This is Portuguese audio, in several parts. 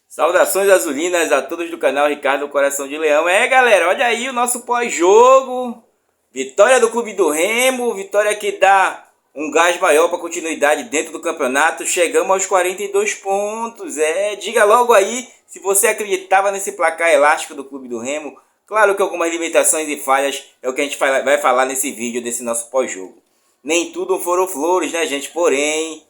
Saudações azulinas a todos do canal Ricardo Coração de Leão. Galera, olha aí o nosso pós-jogo. Vitória do Clube do Remo, vitória que dá um gás maior para continuidade dentro do campeonato. Chegamos aos 42 pontos. Diga logo aí se você acreditava nesse placar elástico do Clube do Remo. Claro que algumas limitações e falhas é o que a gente vai falar nesse vídeo desse nosso pós-jogo. Nem tudo foram flores, né, gente? Porém,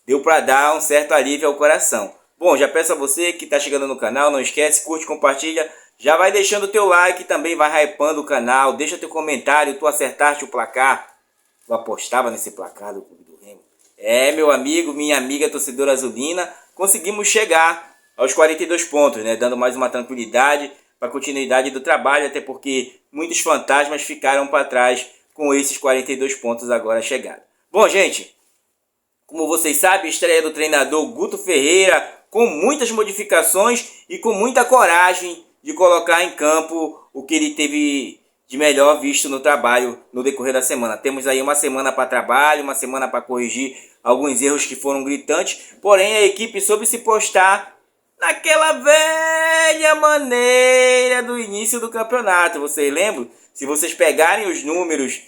deu para dar um certo alívio ao coração. Bom, já peço a você que está chegando no canal, não esquece, curte, compartilha, já vai deixando o teu like, também vai hypando o canal, deixa teu comentário, tu acertaste o placar, tu apostava nesse placar do Clube do Remo. Meu amigo, minha amiga torcedora azulina, conseguimos chegar aos 42 pontos, né, dando mais uma tranquilidade para a continuidade do trabalho, até porque muitos fantasmas ficaram para trás com esses 42 pontos agora chegados. Bom, gente, como vocês sabem, estreia do treinador Guto Ferreira, com muitas modificações e com muita coragem de colocar em campo o que ele teve de melhor visto no trabalho no decorrer da semana. Temos aí uma semana para trabalho, uma semana para corrigir alguns erros que foram gritantes, porém a equipe soube se postar naquela velha maneira do início do campeonato. Vocês lembram? Se vocês pegarem os números,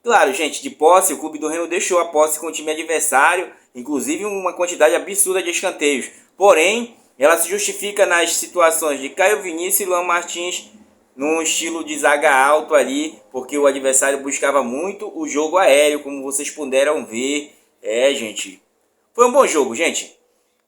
claro, gente, de posse, o Clube do Remo deixou a posse com o time adversário, inclusive uma quantidade absurda de escanteios. Porém, ela se justifica nas situações de Caio Vinícius e Luan Martins num estilo de zaga alto ali, porque o adversário buscava muito o jogo aéreo, como vocês puderam ver. Gente, foi um bom jogo, gente.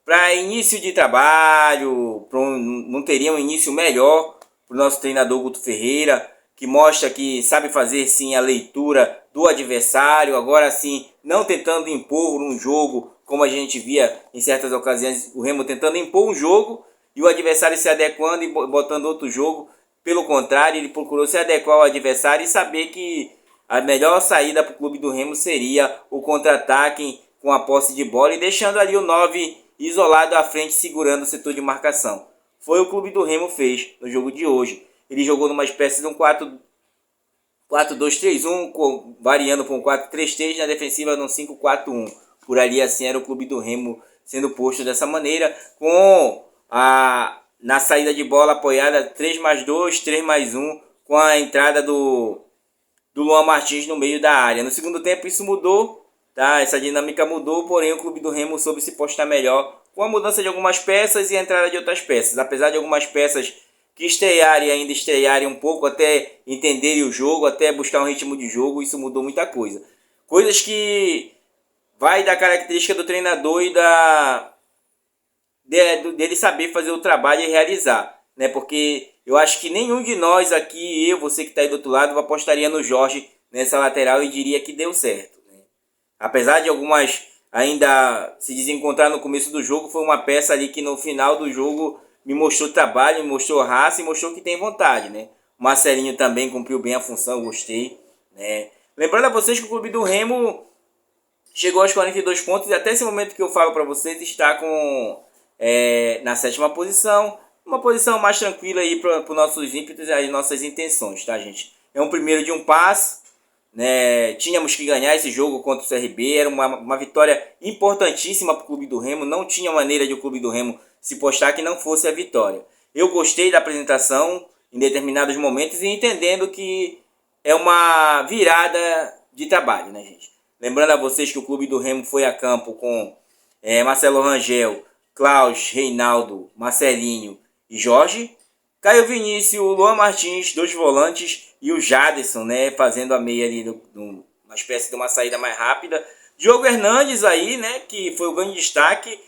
Para início de trabalho, não teria um início melhor para o nosso treinador Guto Ferreira, que mostra que sabe fazer sim a leitura do adversário, agora sim, não tentando impor um jogo, como a gente via em certas ocasiões, o Remo tentando impor um jogo e o adversário se adequando e botando outro jogo. Pelo contrário, ele procurou se adequar ao adversário e saber que a melhor saída para o Clube do Remo seria o contra-ataque com a posse de bola e deixando ali o 9 isolado à frente, segurando o setor de marcação. Foi o Clube do Remo fez no jogo de hoje. Ele jogou numa espécie de um 4-2-3-1, variando para um 4-3-3, na defensiva num 5-4-1. Por ali assim era o Clube do Remo sendo posto dessa maneira, com na saída de bola apoiada 3+2, 3+1, com a entrada do Luan Martins no meio da área. No segundo tempo isso mudou, tá? Essa dinâmica mudou, porém o Clube do Remo soube se postar melhor, com a mudança de algumas peças e a entrada de outras peças. Apesar de algumas peças que ainda estrearem um pouco, até entenderem o jogo, até buscar um ritmo de jogo, isso mudou muita coisa. Coisas que vai da característica do treinador e dele saber fazer o trabalho e realizar, né? Porque eu acho que nenhum de nós aqui, você que está aí do outro lado, apostaria no Jorge nessa lateral e diria que deu certo, né? Apesar de algumas ainda se desencontrar no começo do jogo, foi uma peça ali que no final do jogo me mostrou trabalho, me mostrou raça e mostrou que tem vontade, né? O Marcelinho também cumpriu bem a função, gostei, né? Lembrando a vocês que o Clube do Remo chegou aos 42 pontos e até esse momento que eu falo para vocês está na 7ª posição, uma posição mais tranquila aí para os nossos ímpetos e nossas intenções, tá, gente? É um primeiro de um passo, né? Tínhamos que ganhar esse jogo contra o CRB, era uma vitória importantíssima para o Clube do Remo, não tinha maneira de o Clube do Remo se postar que não fosse a vitória. Eu gostei da apresentação em determinados momentos e entendendo que é uma virada de trabalho, né, gente? Lembrando a vocês que o Clube do Remo foi a campo com Marcelo Rangel, Klaus, Reinaldo, Marcelinho e Jorge, Caio Vinícius, Luan Martins, 2 volantes e o Jadson, né, fazendo a meia ali, uma espécie de uma saída mais rápida. Diogo Hernandes aí, né, que foi o grande destaque.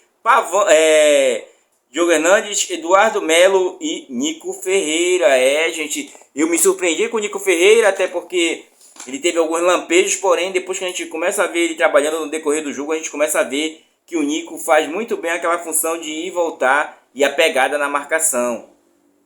Diogo Hernandes, Eduardo Melo e Nico Ferreira. Gente, eu me surpreendi com o Nico Ferreira, até porque ele teve alguns lampejos, porém depois que a gente começa a ver ele trabalhando no decorrer do jogo, a gente começa a ver que o Nico faz muito bem aquela função de ir e voltar e a pegada na marcação.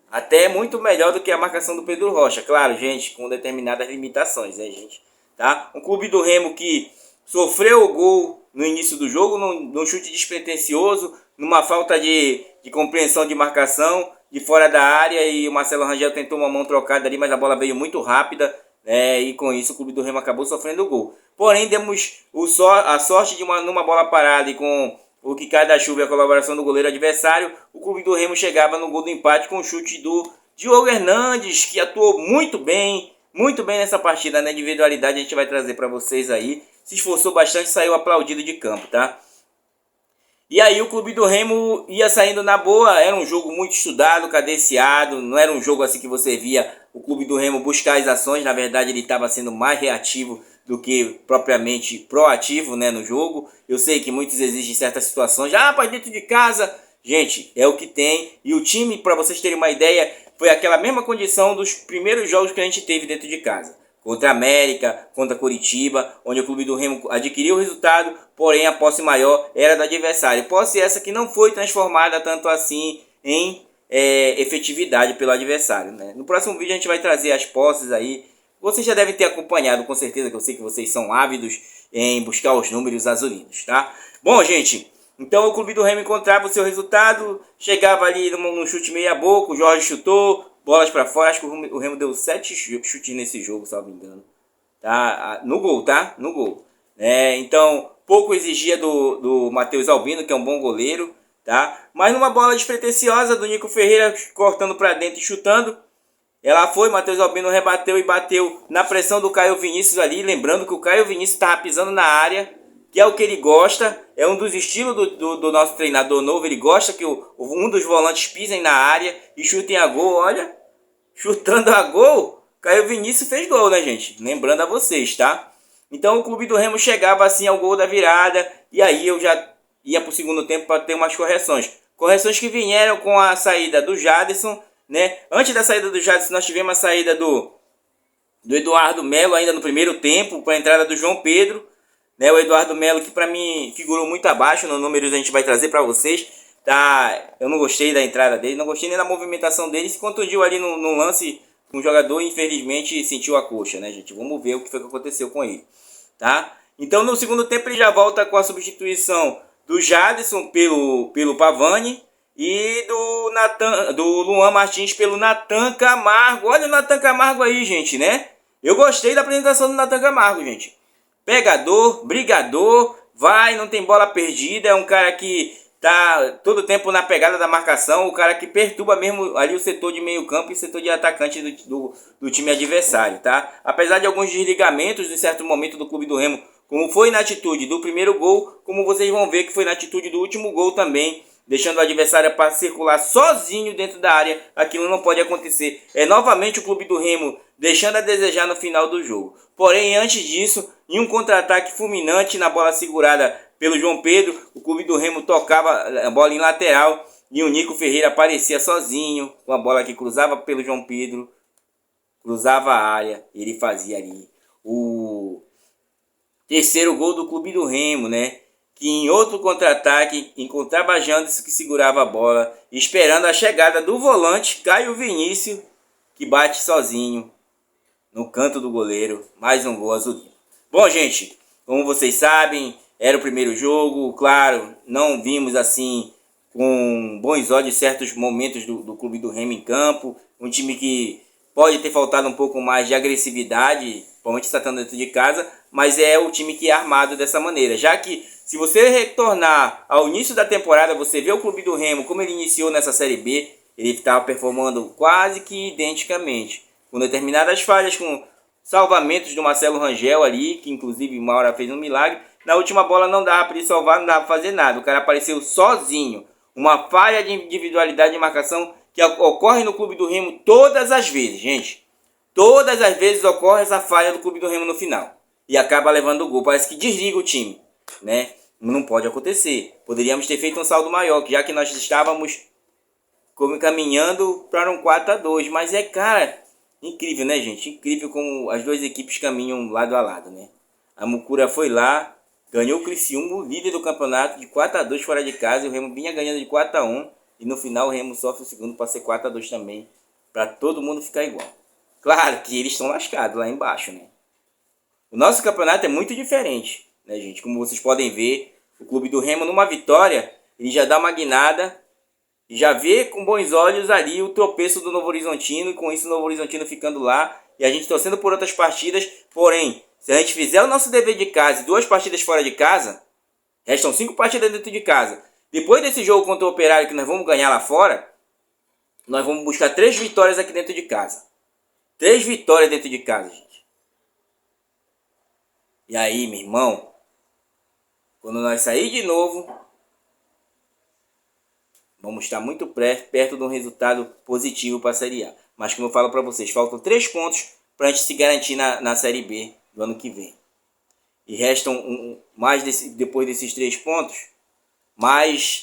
Até muito melhor do que a marcação do Pedro Rocha. Claro, gente, com determinadas limitações, né, gente? Tá? Um Clube do Remo que sofreu o gol no início do jogo, num chute despretensioso, numa falta de compreensão de marcação, de fora da área, e o Marcelo Rangel tentou uma mão trocada ali, mas a bola veio muito rápida, e com isso o Clube do Remo acabou sofrendo o gol. Porém, demos a sorte de numa bola parada e com o que cai da chuva e a colaboração do goleiro adversário, o Clube do Remo chegava no gol do empate com o chute do Diogo Hernandes, que atuou muito bem nessa partida. Na individualidade a gente vai trazer para vocês aí. Se esforçou bastante, saiu aplaudido de campo, tá? E aí o Clube do Remo ia saindo na boa, era um jogo muito estudado, cadenciado, não era um jogo assim que você via o Clube do Remo buscar as ações, na verdade ele estava sendo mais reativo do que propriamente proativo, né, no jogo. Eu sei que muitos exigem certas situações, para dentro de casa, gente, é o que tem. E o time, para vocês terem uma ideia, foi aquela mesma condição dos primeiros jogos que a gente teve dentro de casa. Contra a América, contra Curitiba, onde o Clube do Remo adquiriu o resultado, porém a posse maior era do adversário. Posse essa que não foi transformada tanto assim em efetividade pelo adversário, né? No próximo vídeo a gente vai trazer as posses aí. Vocês já devem ter acompanhado, com certeza, que eu sei que vocês são ávidos em buscar os números azulinos, tá? Bom, gente, então o Clube do Remo encontrava o seu resultado, chegava ali num chute meia boca, o Jorge chutou, bolas para fora, acho que o Remo deu 7 chutes nesse jogo, se não me engano. Tá? No gol, tá? No gol. Então, pouco exigia do Matheus Albino, que é um bom goleiro, tá? Mas numa bola despretensiosa do Nico Ferreira, cortando para dentro e chutando, ela foi, Matheus Albino rebateu e bateu na pressão do Caio Vinícius ali, lembrando que o Caio Vinícius estava pisando na área, que é o que ele gosta, é um dos estilos do nosso treinador novo, ele gosta que um dos volantes pisem na área e chutem a gol. Olha, chutando a gol, Caio Vinícius fez gol, né, gente? Lembrando a vocês, tá? Então o Clube do Remo chegava assim ao gol da virada, e aí eu já ia para o segundo tempo para ter umas correções. Correções que vieram com a saída do Jadson, né? Antes da saída do Jadson, nós tivemos a saída do Eduardo Melo ainda no primeiro tempo, com a entrada do João Pedro, né? O Eduardo Melo, que para mim figurou muito abaixo, nos números a gente vai trazer para vocês, tá? Eu não gostei da entrada dele, não gostei nem da movimentação dele, se contundiu ali no lance, um jogador infelizmente sentiu a coxa, né, gente? Vamos ver o que foi que aconteceu com ele, tá? Então no segundo tempo ele já volta com a substituição do Jadson pelo Pavani, e do Luan Martins pelo Nathan Camargo. Olha o Nathan Camargo aí, gente, né? Eu gostei da apresentação do Nathan Camargo, gente. Pegador, brigador, vai, não tem bola perdida. É um cara que tá todo tempo na pegada da marcação. O cara que perturba mesmo ali o setor de meio campo e o setor de atacante do time adversário, tá? Apesar de alguns desligamentos de certo momento do Clube do Remo, como foi na atitude do primeiro gol, como vocês vão ver que foi na atitude do último gol também, deixando o adversário para circular sozinho dentro da área. Aquilo não pode acontecer. É novamente o Clube do Remo deixando a desejar no final do jogo. Porém, antes disso, em um contra-ataque fulminante na bola segurada pelo João Pedro, o Clube do Remo tocava a bola em lateral e o Nico Ferreira aparecia sozinho com a bola que cruzava pelo João Pedro, cruzava a área, ele fazia ali o terceiro gol do Clube do Remo, né? Que em outro contra-ataque encontrava Janderson, que segurava a bola, esperando a chegada do volante Caio Vinícius, que bate sozinho no canto do goleiro. Mais um gol azulino. Bom, gente, como vocês sabem, era o primeiro jogo. Claro, não vimos assim com bons olhos certos momentos do Clube do Remo em campo. Um time que pode ter faltado um pouco mais de agressividade, principalmente se tratando dentro de casa, mas é o time que é armado dessa maneira. Já que, se você retornar ao início da temporada, você vê o Clube do Remo, como ele iniciou nessa Série B, ele estava performando quase que identicamente, com determinadas falhas, com salvamentos do Marcelo Rangel ali, que inclusive uma hora fez um milagre. Na última bola não dava para ele salvar, não dava para fazer nada, o cara apareceu sozinho. Uma falha de individualidade de marcação que ocorre no Clube do Remo todas as vezes, gente. Todas as vezes ocorre essa falha do Clube do Remo no final. E acaba levando o gol. Parece que desliga o time, né? Não pode acontecer. Poderíamos ter feito um saldo maior, já que nós estávamos caminhando para um 4-2. Mas cara, incrível, né, gente? Incrível como as duas equipes caminham lado a lado, né? A Mucura foi lá, ganhou o Criciúma, o líder do campeonato, de 4-2 fora de casa. E o Remo vinha ganhando de 4-1. E no final o Remo sofre o segundo para ser 4-2 também. Para todo mundo ficar igual. Claro que eles estão lascados lá embaixo, né? O nosso campeonato é muito diferente, né, gente? Como vocês podem ver, o Clube do Remo, numa vitória, ele já dá uma guinada e já vê com bons olhos ali o tropeço do Novo Horizontino, e com isso o Novo Horizontino ficando lá, e a gente torcendo por outras partidas. Porém, se a gente fizer o nosso dever de casa e 2 partidas fora de casa, Restam 5 partidas dentro de casa. Depois desse jogo contra o Operário que nós vamos ganhar lá fora, nós vamos buscar 3 vitórias aqui dentro de casa. 3 vitórias dentro de casa, gente. E aí, meu irmão, quando nós sair de novo, vamos estar muito perto de um resultado positivo para a Série A. Mas como eu falo para vocês, faltam 3 pontos para a gente se garantir na Série B do ano que vem. E restam depois desses 3 pontos, mais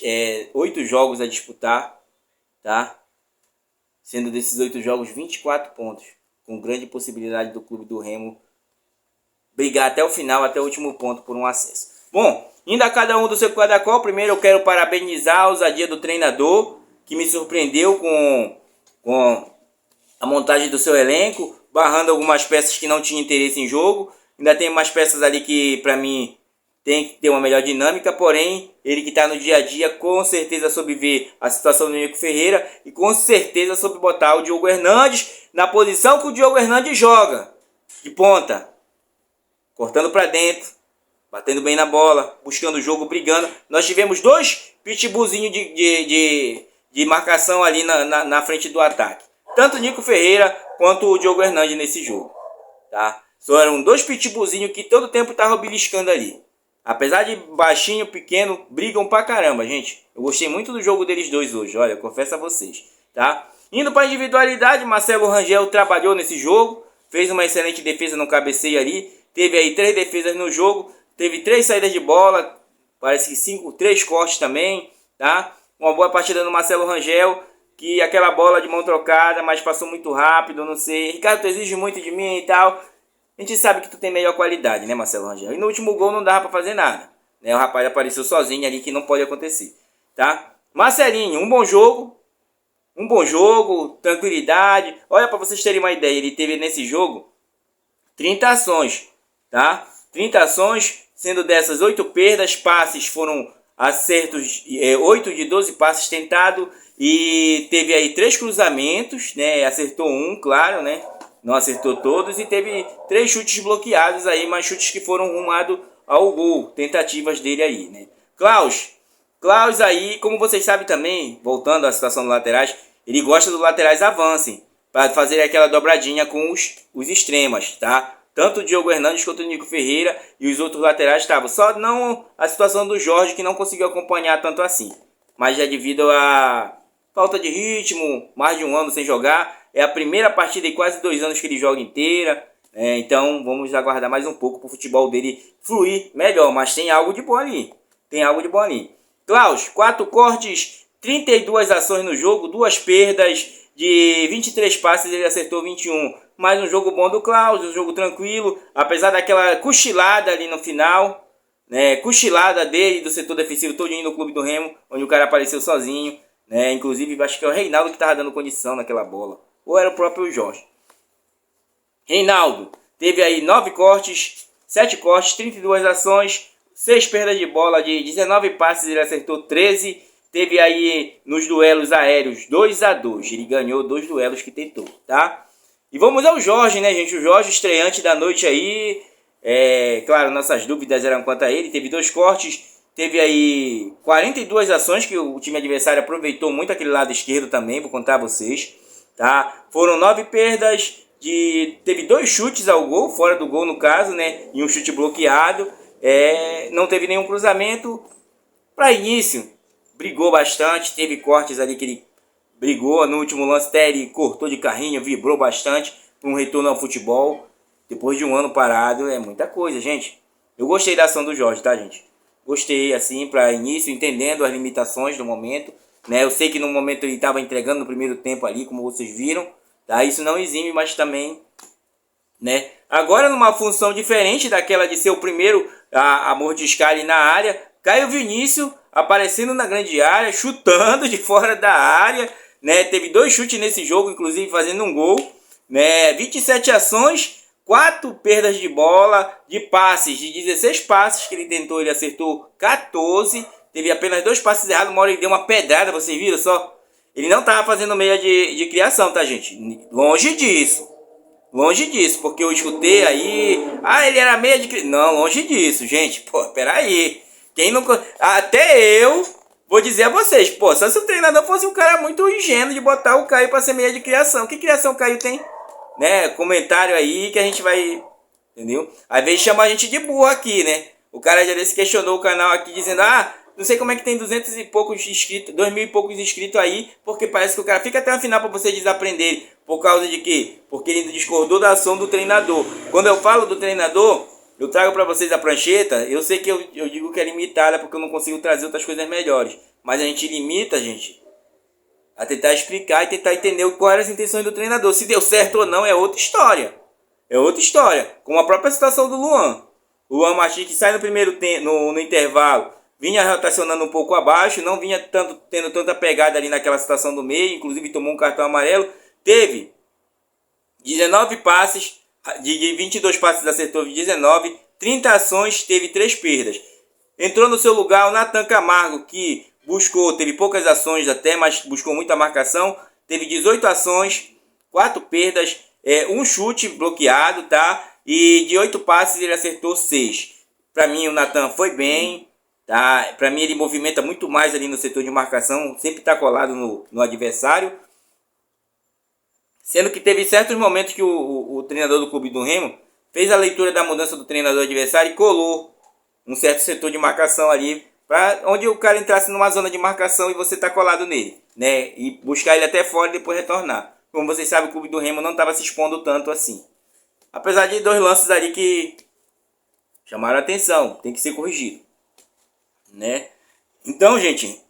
8 jogos a disputar, tá? Sendo desses 8 jogos 24 pontos, com grande possibilidade do Clube do Remo brigar até o final, até o último ponto por um acesso. Bom, indo a cada um do seu cada qual, primeiro eu quero parabenizar a ousadia do treinador, que me surpreendeu com a montagem do seu elenco, barrando algumas peças que não tinham interesse em jogo. Ainda tem umas peças ali que, para mim, tem que ter uma melhor dinâmica, porém, ele que está no dia a dia, com certeza soube ver a situação do Nico Ferreira e com certeza soube botar o Diogo Hernandes na posição que o Diogo Hernandes joga, de ponta, cortando para dentro, batendo bem na bola, buscando o jogo, brigando. Nós tivemos 2 pitbullzinhos de marcação ali na frente do ataque. Tanto o Nico Ferreira quanto o Diogo Hernandes nesse jogo. Tá? Só eram 2 pitbullzinhos que todo tempo estavam beliscando ali. Apesar de baixinho, pequeno, brigam pra caramba, gente. Eu gostei muito do jogo deles dois hoje, olha, eu confesso a vocês. Tá? Indo para a individualidade, Marcelo Rangel trabalhou nesse jogo, fez uma excelente defesa no cabeceio ali, teve aí 3 defesas no jogo, teve 3 saídas de bola, parece que 3 cortes também, tá? Uma boa partida do Marcelo Rangel, que aquela bola de mão trocada, mas passou muito rápido, não sei. Ricardo, tu exige muito de mim e tal. A gente sabe que tu tem melhor qualidade, né, Marcelo Rangel? E no último gol não dava pra fazer nada, né? O rapaz apareceu sozinho ali, que não pode acontecer, tá? Marcelinho, um bom jogo, tranquilidade. Olha, para vocês terem uma ideia, ele teve nesse jogo 30 ações, tá? 30 ações, sendo dessas 8 perdas, passes foram acertos, 8 de 12 passes tentados, e teve aí 3 cruzamentos, né? Acertou um, claro, né? Não acertou todos, e teve 3 chutes bloqueados aí, mas chutes que foram rumados ao gol, tentativas dele aí, né? Klaus aí, como vocês sabem também, voltando à situação dos laterais, ele gosta dos laterais avancem, para fazer aquela dobradinha com os extremas, tá? Tanto o Diogo Hernandes quanto o Nico Ferreira e os outros laterais estavam. Só não a situação do Jorge, que não conseguiu acompanhar tanto assim. Mas já devido a falta de ritmo, mais de um ano sem jogar, é a primeira partida em quase 2 anos que ele joga inteira. Então vamos aguardar mais um pouco para o futebol dele fluir melhor. Mas tem algo de bom ali. Klaus, 4 cortes, 32 ações no jogo, 2 perdas. De 23 passes ele acertou 21. Mais um jogo bom do Klaus, um jogo tranquilo. Apesar daquela cochilada ali no final, né? Cochilada dele do setor defensivo todinho no Clube do Remo, onde o cara apareceu sozinho, né? Inclusive acho que é o Reinaldo que estava dando condição naquela bola. Ou era o próprio Jorge. Reinaldo teve aí 9 cortes, 7 cortes, 32 ações, 6 perdas de bola. De 19 passes ele acertou 13. Teve aí nos duelos aéreos 2-2. Ele ganhou 2 duelos que tentou, tá? E vamos ao Jorge, né, gente? O Jorge, estreante da noite aí. Claro, nossas dúvidas eram quanto a ele. Teve 2 cortes. Teve aí 42 ações que o time adversário aproveitou muito aquele lado esquerdo também. Vou contar a vocês, tá? Foram 9 perdas. Teve 2 chutes ao gol, fora do gol no caso, né? E um chute bloqueado. Não teve nenhum cruzamento. Para início, brigou bastante, teve cortes ali que ele brigou. No último lance até ele cortou de carrinho, vibrou bastante para um retorno ao futebol. Depois de um ano parado, é muita coisa, gente. Eu gostei da ação do Jorge, tá, gente? Gostei, assim, para início, entendendo as limitações do momento, né? Eu sei que no momento ele estava entregando no primeiro tempo ali, como vocês viram, tá? Isso não exime, mas também, né? Agora, numa função diferente daquela de ser o primeiro a mordiscar ali na área, Caio Vinícius aparecendo na grande área, chutando de fora da área, né? Teve 2 chutes nesse jogo, inclusive fazendo um gol, né? 27 ações, 4 perdas de bola, de passes, de 16 passes que ele tentou, ele acertou 14, teve apenas 2 passes errados, uma hora ele deu uma pedrada, vocês viram só? Ele não estava fazendo meia de criação, tá, gente? Longe disso, porque eu escutei aí, ele era meia de criação. Não, longe disso, gente, peraí. Quem não... Até eu vou dizer a vocês, pô, só se o treinador fosse um cara muito ingênuo de botar o Caio pra ser meia de criação. Que criação o Caio tem? Né? Comentário aí que a gente vai... Entendeu? Às vezes chama a gente de burro aqui, né? O cara já desse questionou o canal aqui dizendo, não sei como é que tem 200 e poucos inscritos, 2.000 e poucos inscritos aí, porque parece que o cara fica até o final para vocês desaprenderem. Por causa de quê? Porque ele discordou da ação do treinador. Quando eu falo do treinador, eu trago para vocês a prancheta, eu sei que eu digo que é limitada porque eu não consigo trazer outras coisas melhores. Mas a gente limita, gente, a tentar explicar e tentar entender quais eram as intenções do treinador. Se deu certo ou não é outra história. É outra história. Como a própria situação do Luan. O Luan Martins, que sai no primeiro tempo, no intervalo, vinha rotacionando um pouco abaixo, não vinha tendo tanta pegada ali naquela situação do meio, inclusive tomou um cartão amarelo. Teve 19 passes, de 22 passes acertou 19, 30 ações, teve 3 perdas. Entrou no seu lugar o Nathan Camargo, que teve poucas ações até, mas buscou muita marcação. Teve 18 ações, 4 perdas, um chute bloqueado, tá? E de 8 passes ele acertou 6. Para mim o Nathan foi bem, tá? Para mim ele movimenta muito mais ali no setor de marcação, sempre está colado no adversário. Sendo que teve certos momentos que o treinador do Clube do Remo fez a leitura da mudança do treinador adversário e colou um certo setor de marcação ali, para onde o cara entrasse numa zona de marcação e você tá colado nele, né? E buscar ele até fora e depois retornar. Como vocês sabem, o Clube do Remo não estava se expondo tanto assim. Apesar de 2 lances ali que chamaram a atenção, tem que ser corrigido, né? Então, gente,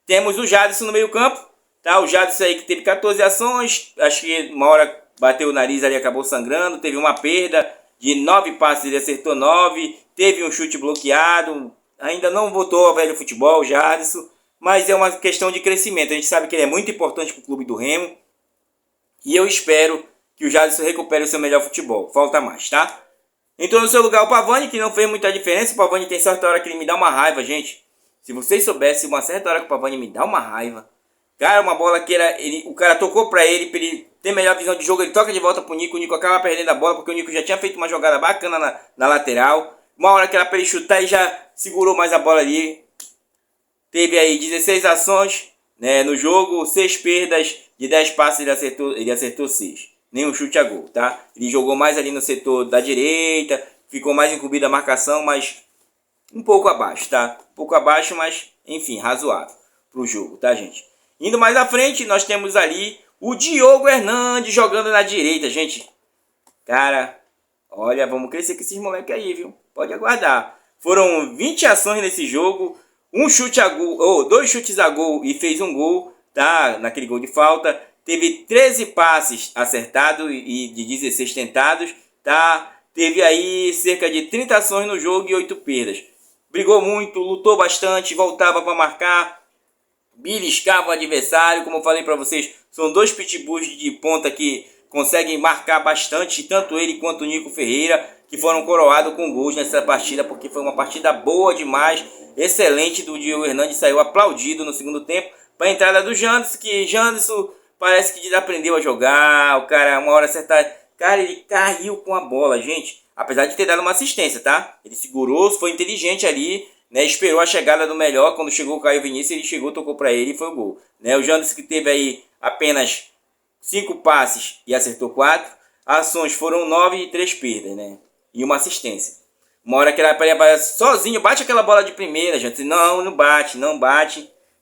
temos o Jadson no meio campo, tá? O Jadson aí que teve 14 ações, acho que uma hora bateu o nariz ali, acabou sangrando, teve uma perda. De 9 passes ele acertou 9, teve um chute bloqueado, ainda não voltou ao velho futebol, o Jadson, mas é uma questão de crescimento. A gente sabe que ele é muito importante para o Clube do Remo e eu espero que o Jadson recupere o seu melhor futebol. Falta mais, tá? Entrou no seu lugar o Pavani, que não fez muita diferença. O Pavani tem certa hora que ele me dá uma raiva, gente. Se vocês soubessem, uma certa hora que o Pavani me dá uma raiva. Cara, uma bola que o cara tocou pra ele ter melhor visão de jogo, ele toca de volta pro Nico, o Nico acaba perdendo a bola, porque o Nico já tinha feito uma jogada bacana na lateral. Uma hora que era pra ele chutar e já segurou mais a bola ali. Teve aí 16 ações, né, no jogo, 6 perdas, de 10 passes ele acertou 6. Nenhum chute a gol, tá? Ele jogou mais ali no setor da direita, ficou mais incumbido a marcação, mas um pouco abaixo, tá? Um pouco abaixo, mas enfim, razoável pro jogo, tá, gente? Indo mais à frente, nós temos ali o Diogo Hernandes jogando na direita, gente. Cara, olha, vamos crescer com esses moleques aí, viu? Pode aguardar. Foram 20 ações nesse jogo, 2 chutes a gol e fez um gol, tá? Naquele gol de falta. Teve 13 passes acertados e de 16 tentados, tá? Teve aí cerca de 30 ações no jogo e 8 perdas. Brigou muito, lutou bastante, voltava para marcar, beliscava o adversário. Como eu falei para vocês, são 2 pitbulls de ponta que conseguem marcar bastante, tanto ele quanto o Nico Ferreira, que foram coroados com gols nessa partida, porque foi uma partida boa demais, excelente do Diogo Hernandes, saiu aplaudido no segundo tempo, para a entrada do Janderson, que Janderson parece que desaprendeu a jogar, o cara, uma hora certa, cara, ele caiu com a bola, gente, apesar de ter dado uma assistência, tá? Ele segurou, foi inteligente ali, né, esperou a chegada do melhor. Quando chegou o Caio Vinícius, ele chegou, tocou para ele e foi o gol, né? O Janderson, que teve aí apenas 5 passes e acertou 4, ações foram 9 e 3 perdas, né? E uma assistência. Uma hora que ele sozinho, bate aquela bola de primeira, gente. Não bate,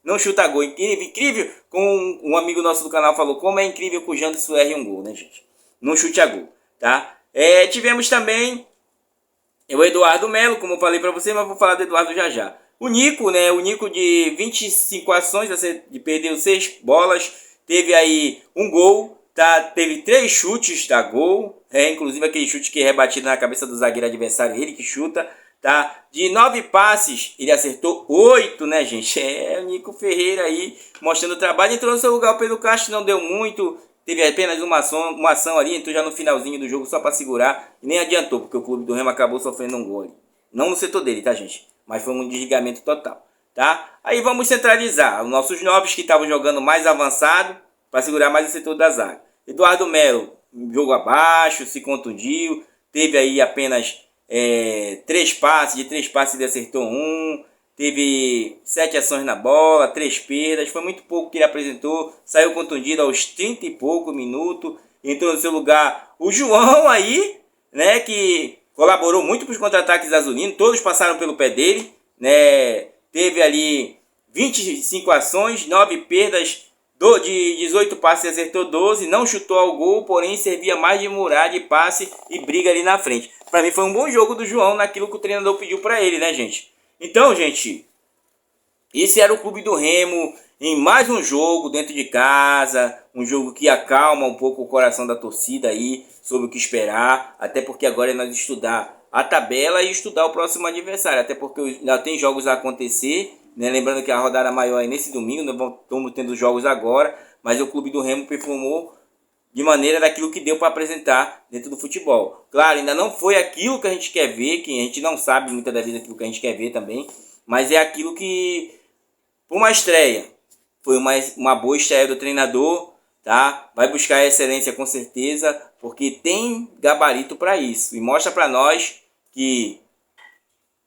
não chuta gol. Incrível, incrível. Como um amigo nosso do canal falou, como é incrível que o Janderson erre um gol, né, gente? Não chute a gol, tá? Tivemos também o Eduardo Melo, como eu falei para você, mas vou falar do Eduardo já já. O Nico, né? O Nico de 25 ações, perdeu 6 bolas, teve aí um gol, tá? Teve 3 chutes da gol, inclusive aquele chute que é rebatido na cabeça do zagueiro adversário, ele que chuta, tá? De 9 passes, ele acertou 8, né, gente? O Nico Ferreira aí mostrando o trabalho. Entrou no seu lugar o Pedro Castro, não deu muito. Teve apenas uma ação ali, entrou já no finalzinho do jogo só para segurar. E nem adiantou, porque o Clube do Remo acabou sofrendo um gol ali. Não no setor dele, tá, gente? Mas foi um desligamento total, tá? Aí vamos centralizar os nossos nobres que estavam jogando mais avançado para segurar mais o setor da zaga. Eduardo Melo, jogo abaixo, se contundiu. Teve aí apenas 3 passes, de 3 passes ele acertou um, teve 7 ações na bola, 3 perdas, foi muito pouco que ele apresentou, saiu contundido aos 30 e pouco minutos, entrou no seu lugar o João aí, né, que colaborou muito para os contra-ataques azulinos, todos passaram pelo pé dele, né, teve ali 25 ações, 9 perdas, de 18 passes acertou 12, não chutou ao gol, porém servia mais de muralha de passe e briga ali na frente. Para mim foi um bom jogo do João naquilo que o treinador pediu para ele, né, gente? Então, gente, esse era o Clube do Remo em mais um jogo dentro de casa, um jogo que acalma um pouco o coração da torcida aí sobre o que esperar, até porque agora é nós estudar a tabela e estudar o próximo adversário, até porque ainda tem jogos a acontecer, né? Lembrando que a rodada maior é nesse domingo, nós estamos tendo jogos agora, mas o Clube do Remo performou de maneira daquilo que deu para apresentar dentro do futebol. Claro, ainda não foi aquilo que a gente quer ver, que a gente não sabe muitas das vezes aquilo que a gente quer ver também, mas é aquilo que, por uma estreia, foi uma boa estreia do treinador, tá? Vai buscar a excelência com certeza, porque tem gabarito para isso. E mostra para nós que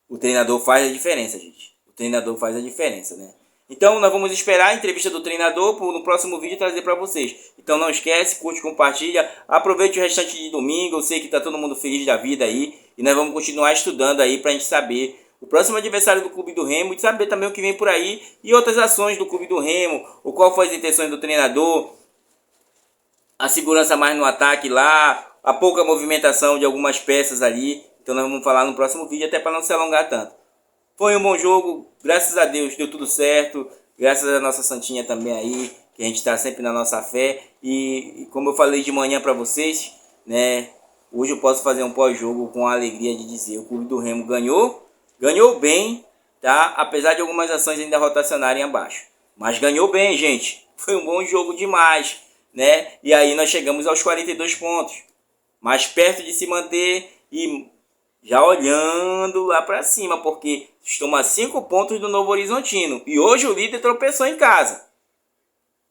o treinador faz a diferença, gente. O treinador faz a diferença, né? Então nós vamos esperar a entrevista do treinador no próximo vídeo trazer para vocês. Então não esquece, curte, compartilha, aproveite o restante de domingo. Eu sei que está todo mundo feliz da vida aí. E nós vamos continuar estudando aí para a gente saber o próximo adversário do Clube do Remo e saber também o que vem por aí e outras ações do Clube do Remo, o qual foi as intenções do treinador, a segurança mais no ataque lá, a pouca movimentação de algumas peças ali. Então nós vamos falar no próximo vídeo até para não se alongar tanto. Foi um bom jogo, graças a Deus deu tudo certo, graças a nossa Santinha também aí, que a gente está sempre na nossa fé. E como eu falei de manhã para vocês, né, hoje eu posso fazer um pós-jogo com a alegria de dizer, o Clube do Remo ganhou bem, tá? Apesar de algumas ações ainda rotacionarem abaixo. Mas ganhou bem, gente. Foi um bom jogo demais, né? E aí nós chegamos aos 42 pontos. Mais perto de se manter e já olhando lá para cima, porque estamos a 5 pontos do Novo Horizontino. E hoje o líder tropeçou em casa,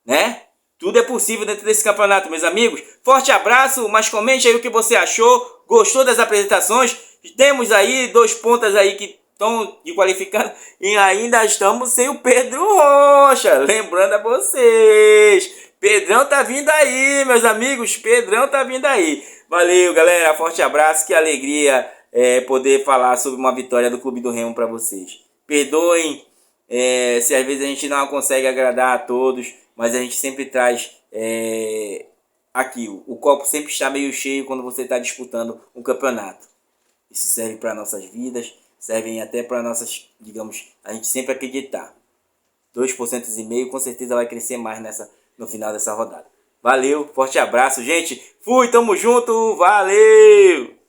né? Tudo é possível dentro desse campeonato, meus amigos. Forte abraço, mas comente aí o que você achou. Gostou das apresentações? Temos aí 2 pontas aí que estão de qualificado e ainda estamos sem o Pedro Rocha. Lembrando a vocês, Pedrão tá vindo aí, meus amigos. Pedrão tá vindo aí. Valeu, galera. Forte abraço. Que alegria poder falar sobre uma vitória do Clube do Remo para vocês. Perdoem se às vezes a gente não consegue agradar a todos, mas a gente sempre traz aqui. O copo sempre está meio cheio quando você está disputando um campeonato. Isso serve para nossas vidas, servem até para nossas, digamos, a gente sempre acreditar. 2,5% com certeza vai crescer mais no final dessa rodada. Valeu, forte abraço, gente. Fui, tamo junto, valeu!